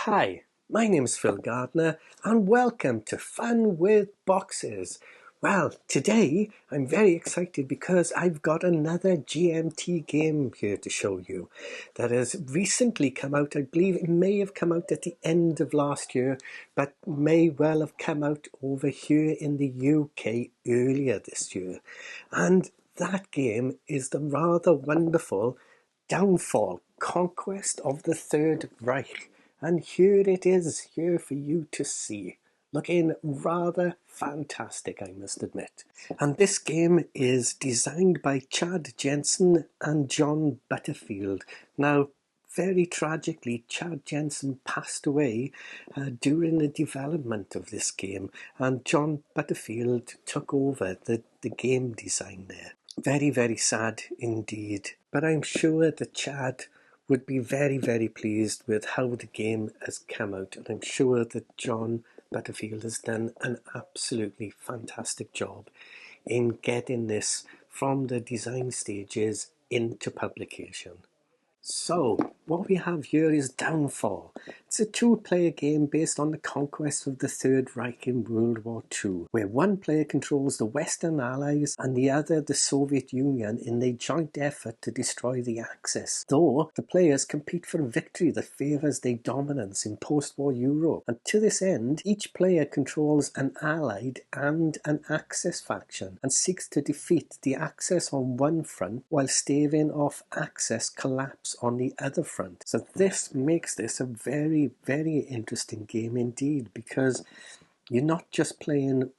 Hi, my name is Phil Gardner and welcome to Fun with Boxes. Well, today I'm very excited because I've got another GMT game here to show you that has recently come out. I believe it may have come out at the end of last year, but may well have come out over here in the UK earlier this year. And that game is the rather wonderful Downfall, Conquest of the Third Reich. And here it is, here for you to see. Looking rather fantastic, I must admit. And this game is designed by Jensen and John Butterfield. Now, very tragically, Jensen passed away during the development of this game, and John Butterfield took over the game design there. Very, very sad indeed. But I'm sure that Chad would be very, very pleased with how the game has come out, and I'm sure that John Butterfield has done an absolutely fantastic job in getting this from the design stages into publication. So, what we have here is Downfall. It's a two-player game based on the conquest of the Third Reich in World War II, where one player controls the Western Allies and the other the Soviet Union in their joint effort to destroy the Axis. Though, the players compete for a victory that favours their dominance in post-war Europe. And to this end, each player controls an Allied and an Axis faction and seeks to defeat the Axis on one front while staving off Axis collapse on the other front. So this makes this a very, very interesting game indeed, because you're not just playing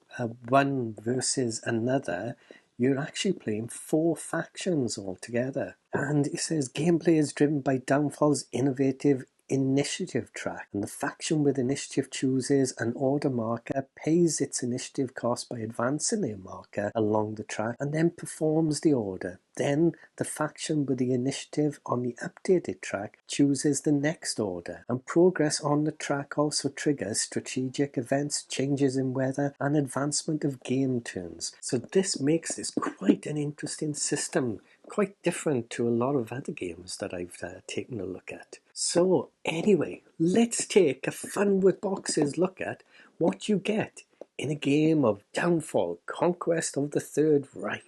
one versus another, you're actually playing four factions altogether. And it says gameplay is driven by Downfall's innovative initiative track, and the faction with initiative chooses an order marker, pays its initiative cost by advancing their marker along the track, and then performs the order. Then the faction with the initiative on the updated track chooses the next order, and progress on the track also triggers strategic events, changes in weather, and advancement of game turns. So this makes this quite an interesting system, quite different to a lot of other games that I've taken a look at. So anyway, let's take a Fun with Boxes look at what you get in a game of Downfall, Conquest of the Third Reich.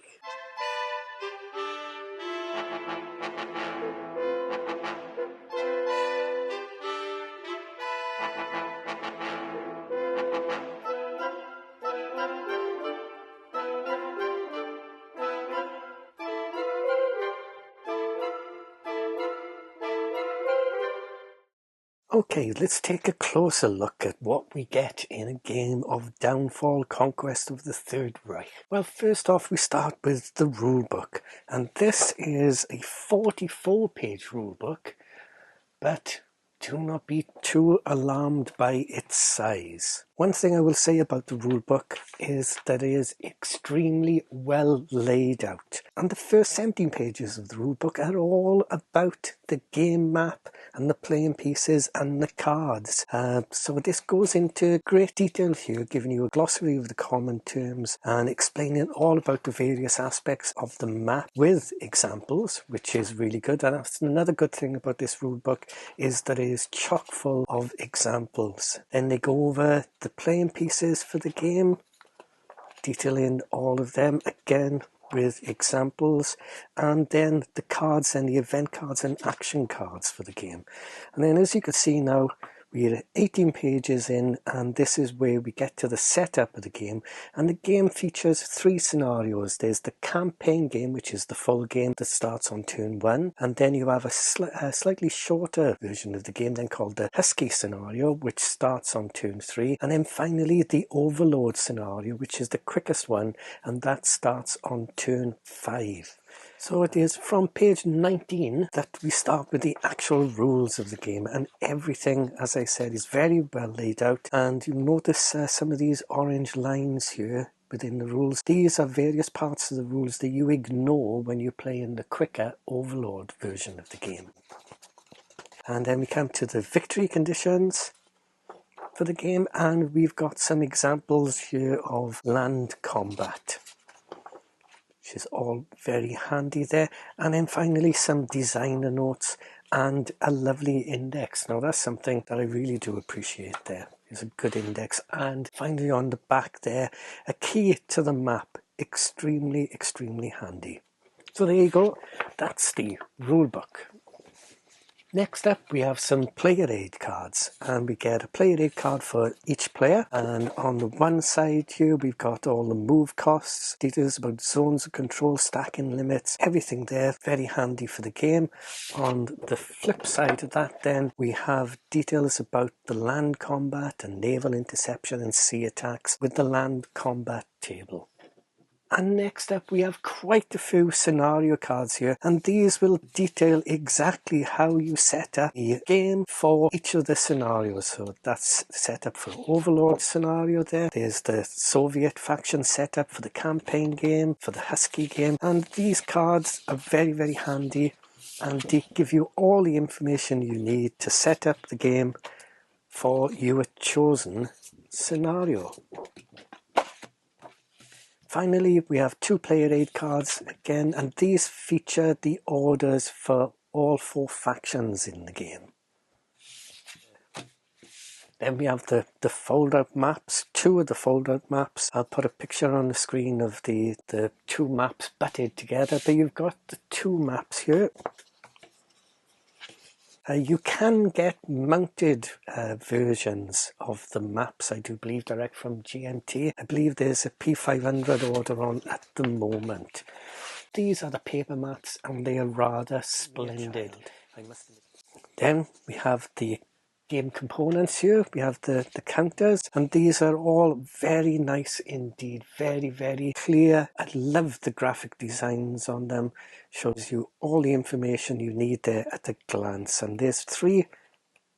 Okay, let's take a closer look at what we get in a game of Downfall, Conquest of the Third Reich. Well, first off, we start with the rulebook, and this is a 44-page rulebook, but do not be too alarmed by its size. One thing I will say about the rulebook is that it is extremely well laid out. And the first 17 pages of the rulebook are all about the game map and the playing pieces and the cards. So this goes into great detail here, giving you a glossary of the common terms and explaining all about the various aspects of the map with examples, which is really good. And that's another good thing about this rulebook, is that it is chock full of examples. Then they go over the playing pieces for the game, detailing all of them again with examples, and then the cards and the event cards and action cards for the game. And then, as you can see now, we're 18 pages in, and this is where we get to the setup of the game. And the game features three scenarios. There's the campaign game, which is the full game that starts on turn 1. And then you have a slightly shorter version of the game then called the Husky scenario, which starts on turn 3. And then finally the Overlord scenario, which is the quickest one, and that starts on turn 5. So it is from page 19 that we start with the actual rules of the game, and everything, as I said, is very well laid out. And you'll notice some of these orange lines here within the rules. These are various parts of the rules that you ignore when you play in the quicker Overlord version of the game. And then we come to the victory conditions for the game, and we've got some examples here of land combat, which is all very handy there. And then finally some designer notes and a lovely index. Now that's something that I really do appreciate. There is a good index, and finally on the back there, a key to the map. Extremely handy. So there you go, that's the rule book. Next up, we have some player aid cards, and we get a player aid card for each player. And on the one side here, we've got all the move costs, details about zones of control, stacking limits, everything there, very handy for the game. On the flip side of that then, we have details about the land combat and naval interception and sea attacks with the land combat table. And next up, we have quite a few scenario cards here, and these will detail exactly how you set up the game for each of the scenarios. So that's set up for Overlord scenario there. There's the Soviet faction setup for the campaign game, for the Husky game, and these cards are very handy, and they give you all the information you need to set up the game for your chosen scenario. Finally, we have two player aid cards again, and these feature the orders for all 4 factions in the game. Then we have the fold-out maps, 2 of the fold-out maps. I'll put a picture on the screen of the 2 maps butted together, but you've got the 2 maps here. You can get mounted versions of the maps, I do believe, direct from GMT. I believe there's a P500 order on at the moment. These are the paper mats, and they are rather splendid. Then we have the game components here. We have the counters, and these are all very nice indeed, very clear. I love the graphic designs on them. Shows you all the information you need there at a glance. And there's 3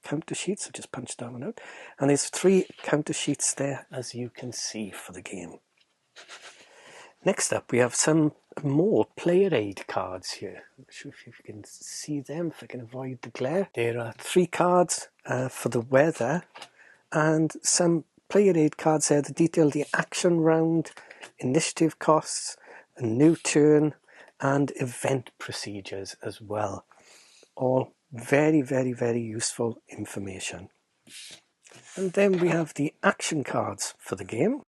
counter sheets. I just punched that one out, and there's 3 counter sheets there, as you can see, for the game. Next up, we have some more player aid cards here. I'm not sure if you can see them, if I can avoid the glare. There are 3 cards for the weather, and some player aid cards there that detail the action round, initiative costs, a new turn, and event procedures as well. All very useful information. And then we have the action cards for the game.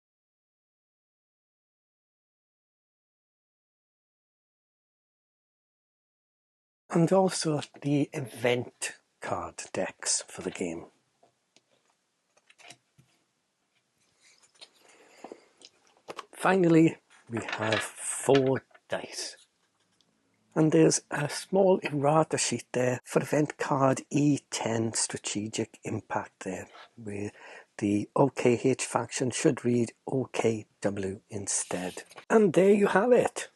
And also the event card decks for the game. Finally, we have 4 dice. And there's a small errata sheet there for event card E10 strategic impact there, where the OKH faction should read OKW instead. And there you have it.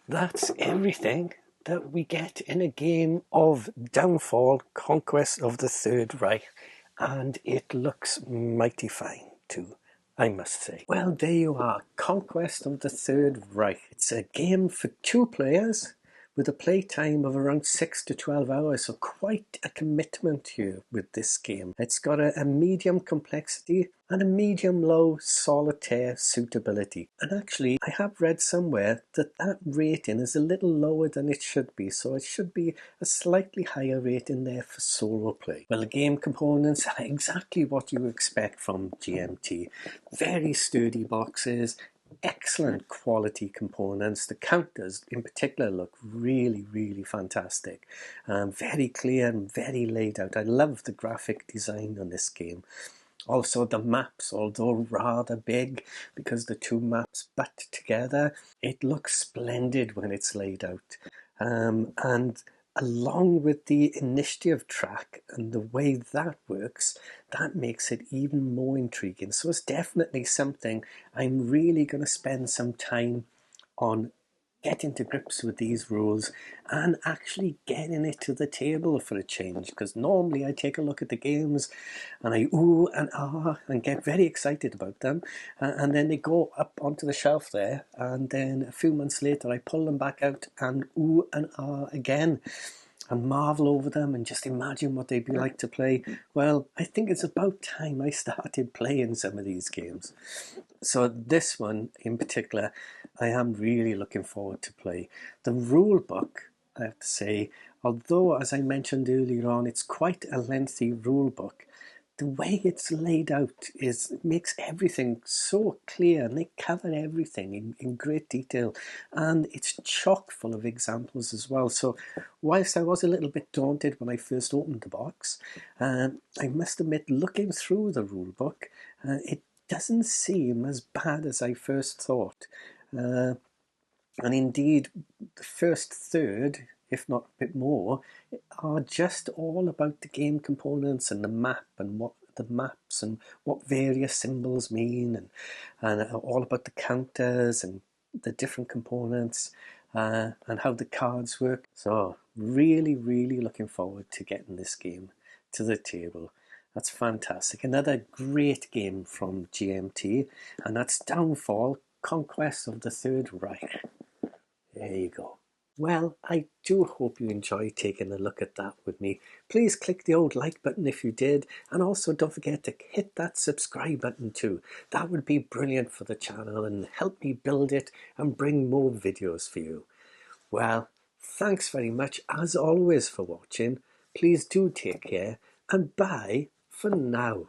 That's everything that we get in a game of Downfall, Conquest of the Third Reich, and it looks mighty fine too, I must say. Well, there you are, Conquest of the Third Reich. It's a game for 2 players with a play time of around 6 to 12 hours, so quite a commitment here with this game. It's got a medium complexity and a medium-low solitaire suitability. And actually, I have read somewhere that rating is a little lower than it should be, so it should be a slightly higher rating there for solo play. Well, the game components are exactly what you expect from GMT. Very sturdy boxes, excellent quality components. The counters in particular look really fantastic. Very clear and very laid out. I love the graphic design on this game. Also the maps, although rather big because the 2 maps butt together, it looks splendid when it's laid out. And along with the initiative track and the way that works, that makes it even more intriguing. So it's definitely something I'm really going to spend some time on, getting to grips with these rules and actually getting it to the table for a change, because normally I take a look at the games and I ooh and ah and get very excited about them, and then they go up onto the shelf there, and then a few months later I pull them back out and ooh and ah again and marvel over them and just imagine what they'd be like to play. Well, I think it's about time I started playing some of these games. So this one in particular, I am really looking forward to play. The rule book, I have to say, Although, as I mentioned earlier on, it's quite a lengthy rule book, the way it's laid out makes everything so clear, and they cover everything in great detail, and it's chock full of examples as well. So whilst I was a little bit daunted when I first opened the box, I must admit, looking through the rule book, it doesn't seem as bad as I first thought. And indeed, the first third, if not a bit more, are just all about the game components and the map and what the maps and what various symbols mean, and all about the counters and the different components, and how the cards work. So really, really looking forward to getting this game to the table. That's fantastic. Another great game from GMT, and that's Downfall, Conquest of the Third Reich. There you go. Well, I do hope you enjoyed taking a look at that with me. Please click the old like button if you did, and also don't forget to hit that subscribe button too. That would be brilliant for the channel and help me build it and bring more videos for you. Well, thanks very much as always for watching. Please do take care, and bye for now.